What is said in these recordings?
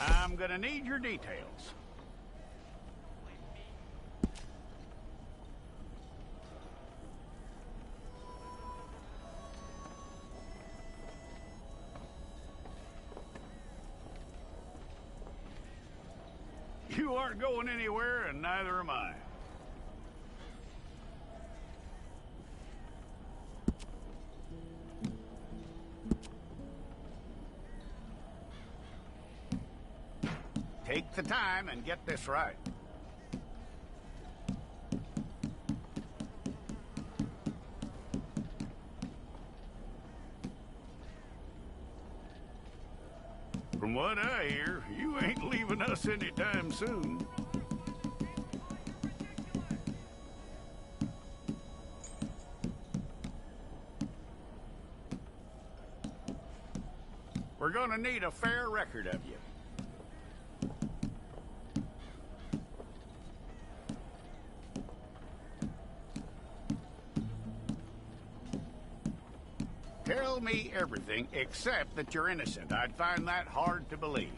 I'm gonna need your details. You aren't going anywhere, and neither am I. Take the time and get this right. From what I hear, you ain't leaving us anytime soon. We're gonna need a fair record of you. Tell me everything except that you're innocent. I'd find that hard to believe.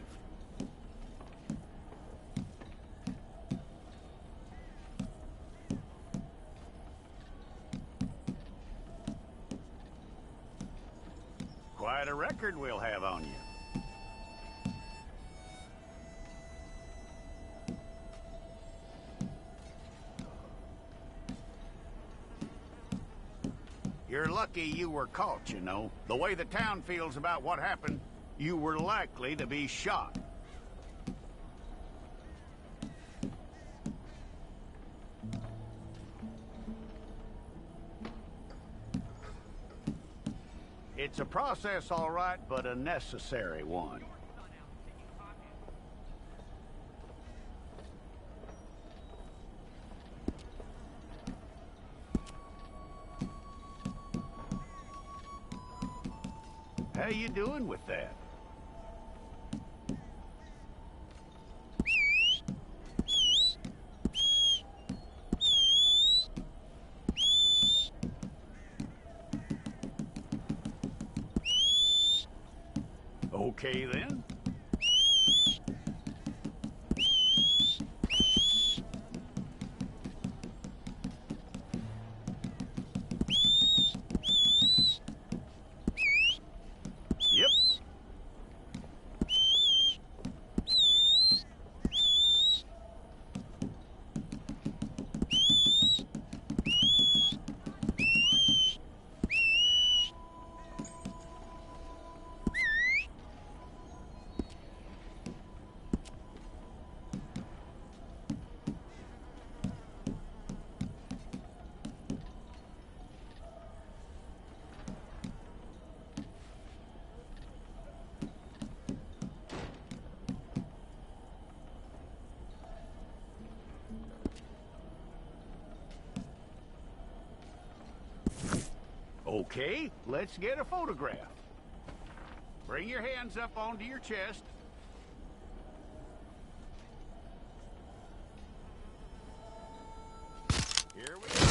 Quite a record we'll have on you. You're lucky you were caught, you know. The way the town feels about what happened, you were likely to be shot. It's a process, all right, but a necessary one. How you doing with that? Okay, then. Yep. Okay, let's get a photograph. Bring your hands up onto your chest. Here we go.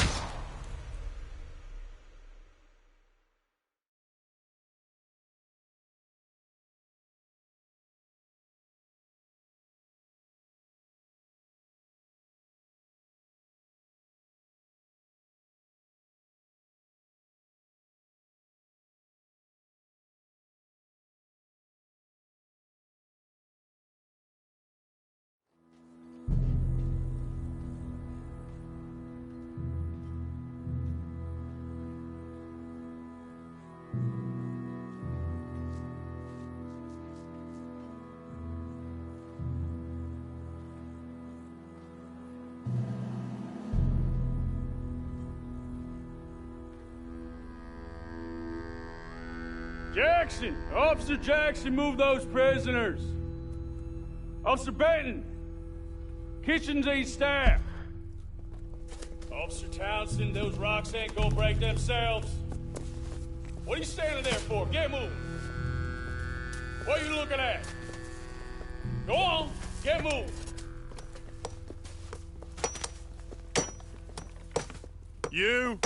Jackson! Officer Jackson, move those prisoners! Officer Benton! Kitchens ain't staffed! Officer Townsend, those rocks ain't gonna break themselves. What are you standing there for? Get moving! What are you looking at? Go on, get moving! You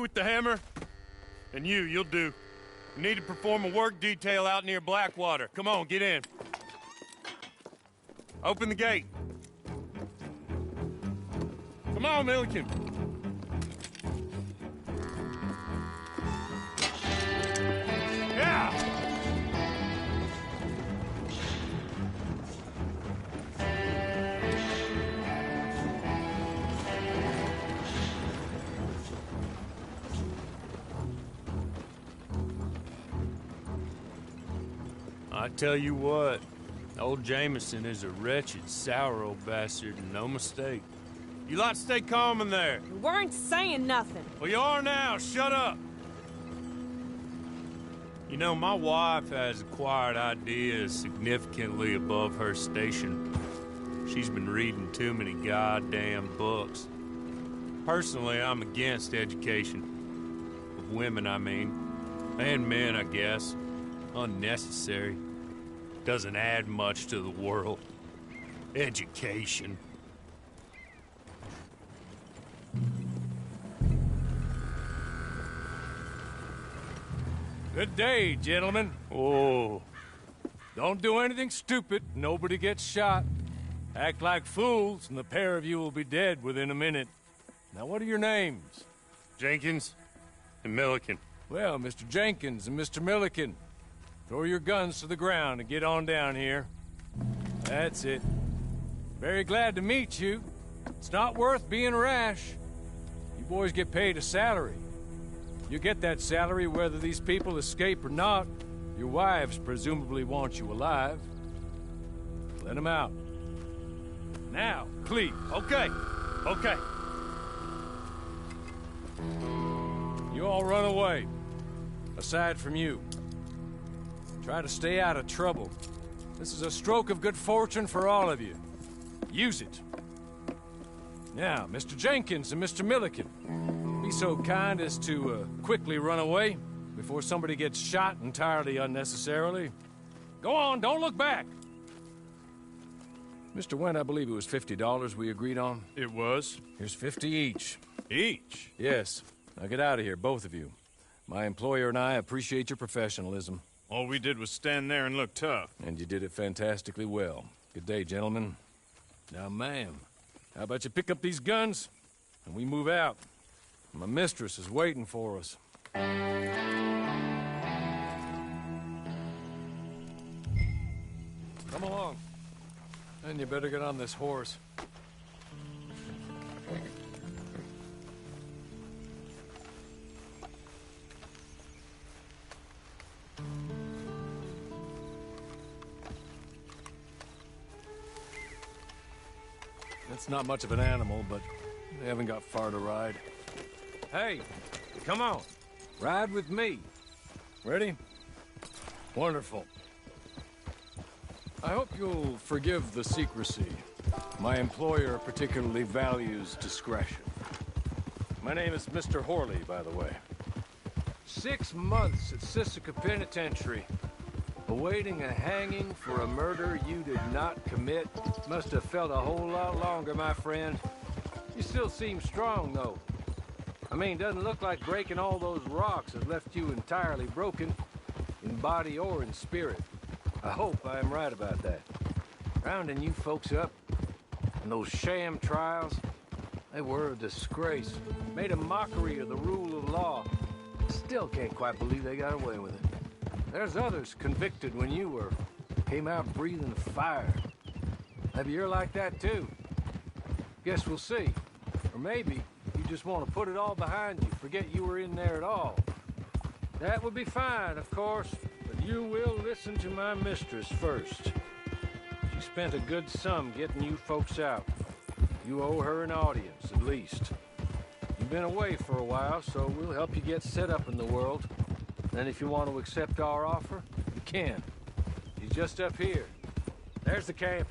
with the hammer? And you'll do. We need to perform a work detail out near Blackwater. Come on, get in. Open the gate. Come on, Milliken. Yeah! I tell you what, old Jameson is a wretched, sour old bastard, and no mistake. You lot stay calm in there. We weren't saying nothing. Well, you are now. Shut up. You know, my wife has acquired ideas significantly above her station. She's been reading too many goddamn books. Personally, I'm against education. Of women, I mean. And men, I guess. Unnecessary. Doesn't add much to the world. Education. Good day, gentlemen. Oh. Don't do anything stupid. Nobody gets shot. Act like fools, and the pair of you will be dead within a minute. Now, what are your names? Jenkins and Milliken. Well, Mr. Jenkins and Mr. Milliken, throw your guns to the ground and get on down here. That's it. Very glad to meet you. It's not worth being rash. You boys get paid a salary. You get that salary whether these people escape or not. Your wives presumably want you alive. Let them out. Now, please. Okay. Okay. You all run away. Aside from you. Try to stay out of trouble. This is a stroke of good fortune for all of you. Use it. Now, Mr. Jenkins and Mr. Milliken, be so kind as to quickly run away before somebody gets shot entirely unnecessarily. Go on, don't look back. Mr. Wendt, I believe it was $50 we agreed on. It was. Here's 50 each. Each? Yes. Now get out of here, both of you. My employer and I appreciate your professionalism. All we did was stand there and look tough. And you did it fantastically well. Good day, gentlemen. Now, ma'am, how about you pick up these guns and we move out? My mistress is waiting for us. Come along. And you better get on this horse. It's not much of an animal, but they haven't got far to ride. Hey, come on. Ride with me. Ready? Wonderful. I hope you'll forgive the secrecy. My employer particularly values discretion. My name is Mr. Horley, by the way. 6 months at Sisika Penitentiary. Awaiting a hanging for a murder you did not commit. Must have felt a whole lot longer, my friend. You still seem strong, though. I mean, doesn't look like breaking all those rocks has left you entirely broken, in body or in spirit. I hope I am right about that. Rounding you folks up, and those sham trials, they were a disgrace. Made a mockery of the rule of law. Still can't quite believe they got away with it. There's others convicted when you were. Came out breathing fire. Maybe you're like that too. Guess we'll see. Or maybe you just want to put it all behind you, forget you were in there at all. That would be fine, of course, but you will listen to my mistress first. She spent a good sum getting you folks out. You owe her an audience, at least. You've been away for a while, so we'll help you get set up in the world. And if you want to accept our offer, you can. He's just up here. There's the camp.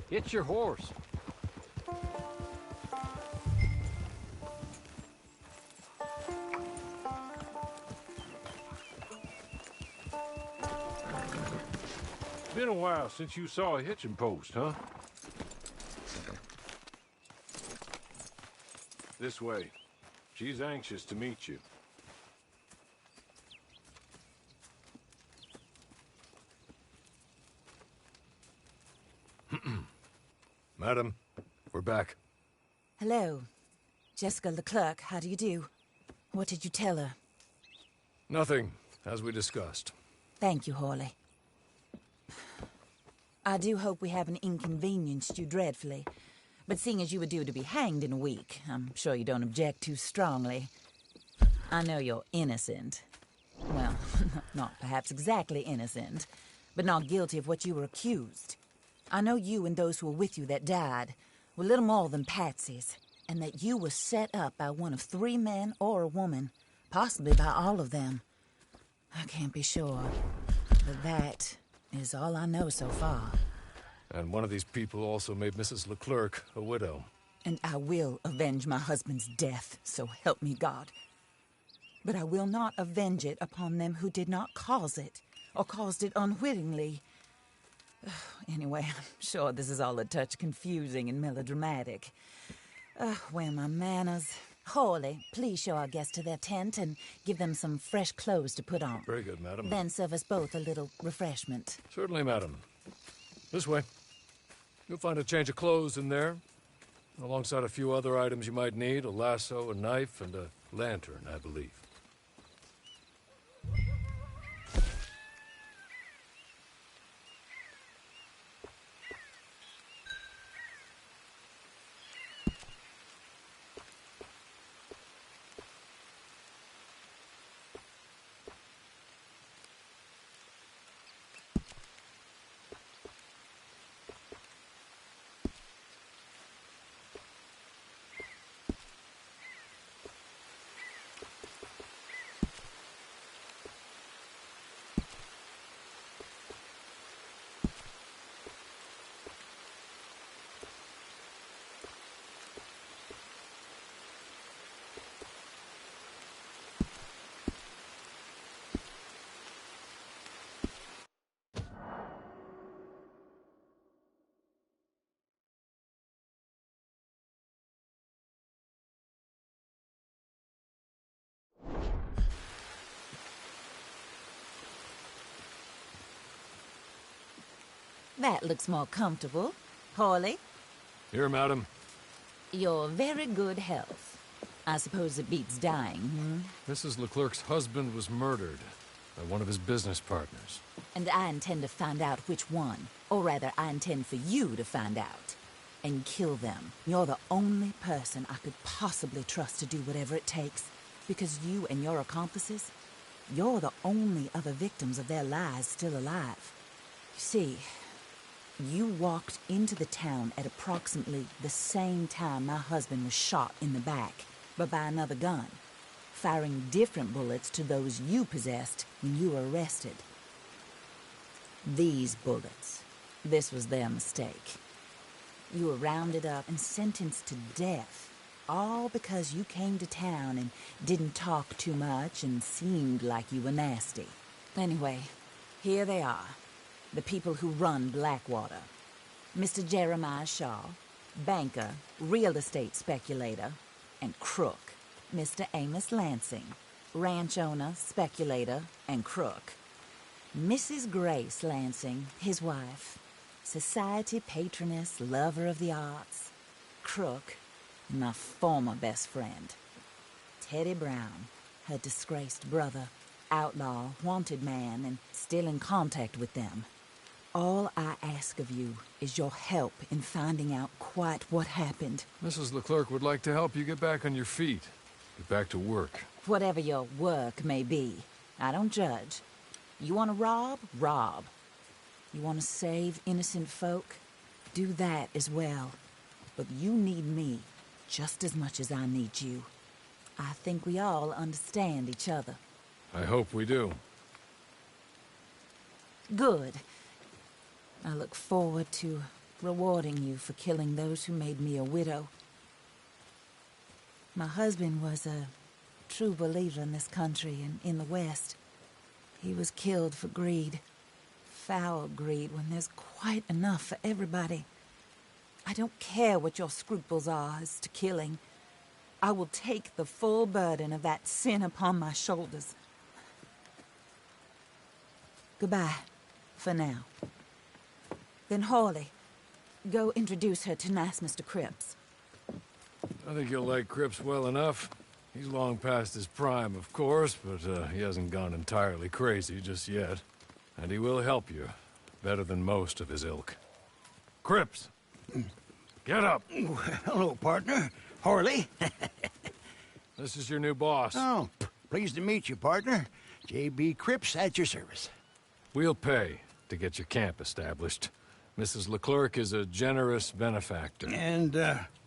Get your horse. Been a while since you saw a hitching post, huh? This way. She's anxious to meet you. Madam, we're back. Hello. Jessica Leclerc, how do you do? What did you tell her? Nothing, as we discussed. Thank you, Hawley. I do hope we haven't inconvenienced you dreadfully. But seeing as you were due to be hanged in a week, I'm sure you don't object too strongly. I know you're innocent. Well, not perhaps exactly innocent, but not guilty of what you were accused. I know you and those who were with you that died were little more than patsies, and that you were set up by one of 3 men or a woman, possibly by all of them. I can't be sure, but that is all I know so far. And one of these people also made Mrs. Leclerc a widow. And I will avenge my husband's death, so help me God. But I will not avenge it upon them who did not cause it, or caused it unwittingly. Anyway, I'm sure this is all a touch confusing and melodramatic. Where are my manners? Hawley, please show our guests to their tent and give them some fresh clothes to put on. Very good, madam. Then serve us both a little refreshment. Certainly, madam. This way. You'll find a change of clothes in there, alongside a few other items you might need, a lasso, a knife, and a lantern, I believe. That looks more comfortable. Hawley, Here, madam. your very good health. I suppose it beats dying, Mrs. Leclerc's husband was murdered by one of his business partners. And I intend to find out which one. Or rather, I intend for you to find out. And kill them. You're the only person I could possibly trust to do whatever it takes. Because you and your accomplices, you're the only other victims of their lies still alive. You see, you walked into the town at approximately the same time my husband was shot in the back, but by another gun, firing different bullets to those you possessed when you were arrested. These bullets, this was their mistake. You were rounded up and sentenced to death, all because you came to town and didn't talk too much and seemed like you were nasty. Anyway, here they are. The people who run Blackwater. Mr. Jeremiah Shaw, banker, real estate speculator, and crook. Mr. Amos Lansing, ranch owner, speculator, and crook. Mrs. Grace Lansing, his wife, society patroness, lover of the arts, crook, my former best friend. Teddy Brown, her disgraced brother, outlaw, wanted man, and still in contact with them. All I ask of you is your help in finding out quite what happened. Mrs. Leclerc would like to help you get back on your feet. Get back to work. Whatever your work may be, I don't judge. You want to rob? Rob. You want to save innocent folk? Do that as well. But you need me just as much as I need you. I think we all understand each other. I hope we do. Good. I look forward to rewarding you for killing those who made me a widow. My husband was a true believer in this country and in the West. He was killed for greed. Foul greed when there's quite enough for everybody. I don't care what your scruples are as to killing. I will take the full burden of that sin upon my shoulders. Goodbye, for now. Then Hawley, Go introduce her to nice Mr. Cripps. I think you'll like Cripps well enough. He's long past his prime, of course, but he hasn't gone entirely crazy just yet. And he will help you, better than most of his ilk. Cripps! Get up! Hello, partner. Horley. This is your new boss. Oh, pleased to meet you, partner. J.B. Cripps at your service. We'll pay to get your camp established. Mrs. Leclerc is a generous benefactor. And,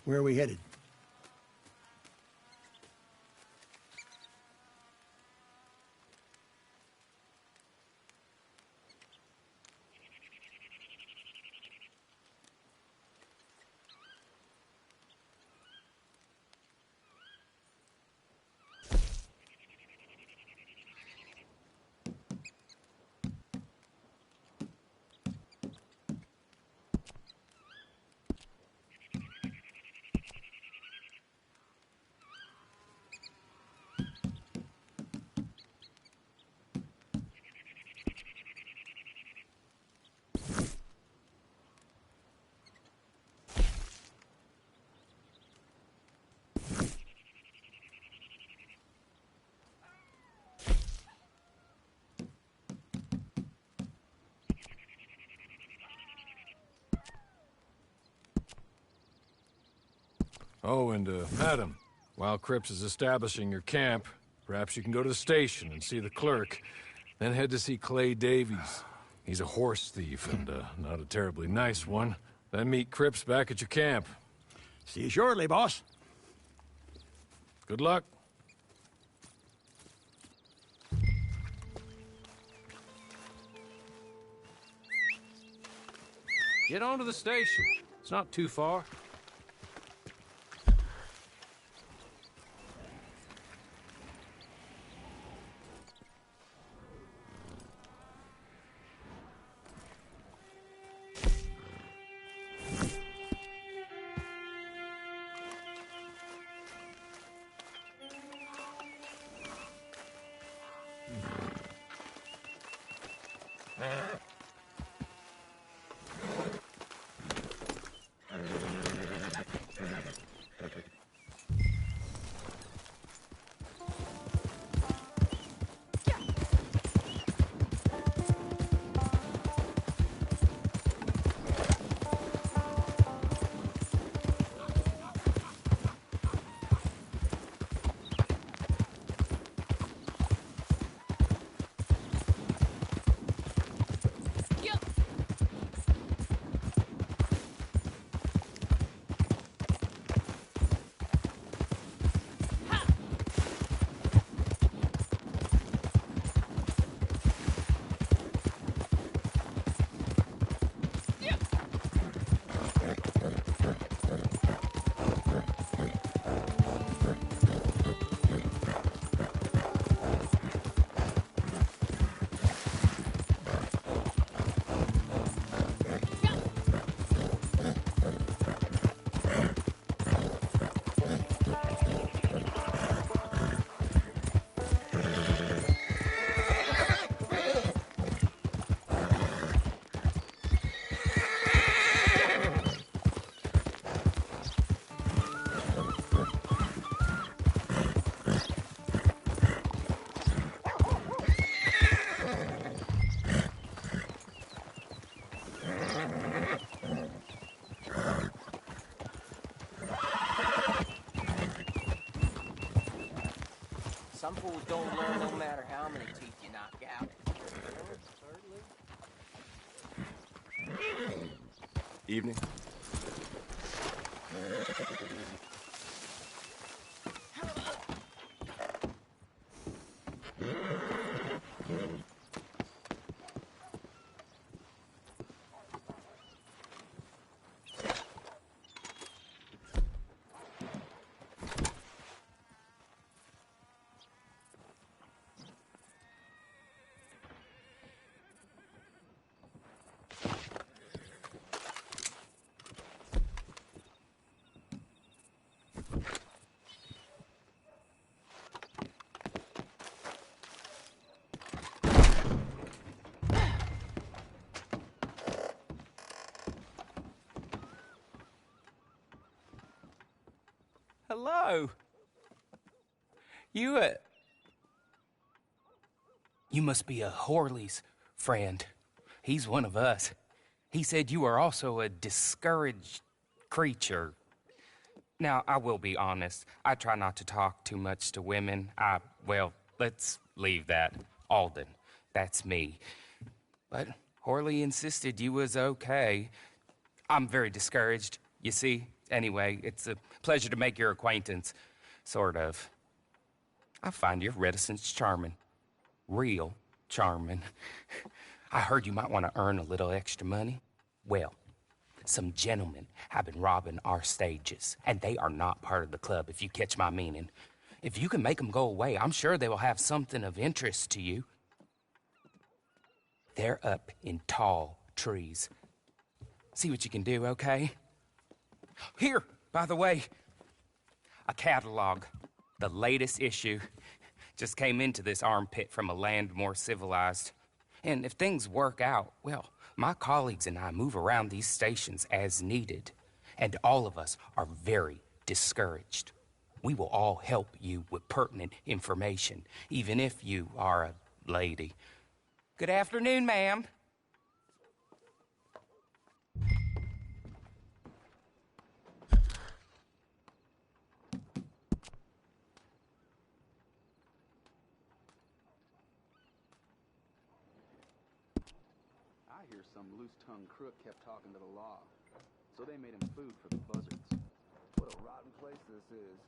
where are we headed? Oh, and, madam, while Cripps is establishing your camp, perhaps you can go to the station and see the clerk, then head to see Clay Davies. He's a horse thief, and, not a terribly nice one. Then meet Cripps back at your camp. See you shortly, boss. Good luck. Get on to the station. It's not too far. Some fools don't learn no matter how many teeth you knock out. Evening. Hello. You must be a Horley's friend. He's one of us. He said you are also a discouraged creature. Now, I will be honest. I try not to talk too much to women. Well, let's leave that. Alden, that's me. But Horley insisted you was okay. I'm very discouraged, you see. Anyway, it's a pleasure to make your acquaintance. Sort of. I find your reticence charming. Real charming. I heard you might want to earn a little extra money. Well, some gentlemen have been robbing our stages, and they are not part of the club, if you catch my meaning. If you can make them go away, I'm sure they will have something of interest to you. They're up in tall trees. See what you can do, okay? Here, by the way, a catalog. The latest issue. Just came into this armpit from a land more civilized. And if things work out, well, my colleagues and I move around these stations as needed. And all of us are very discouraged. We will all help you with pertinent information, even if you are a lady. Good afternoon, ma'am. I hear some loose-tongued crook kept talking to the law, so they made him food for the buzzards. What a rotten place this is.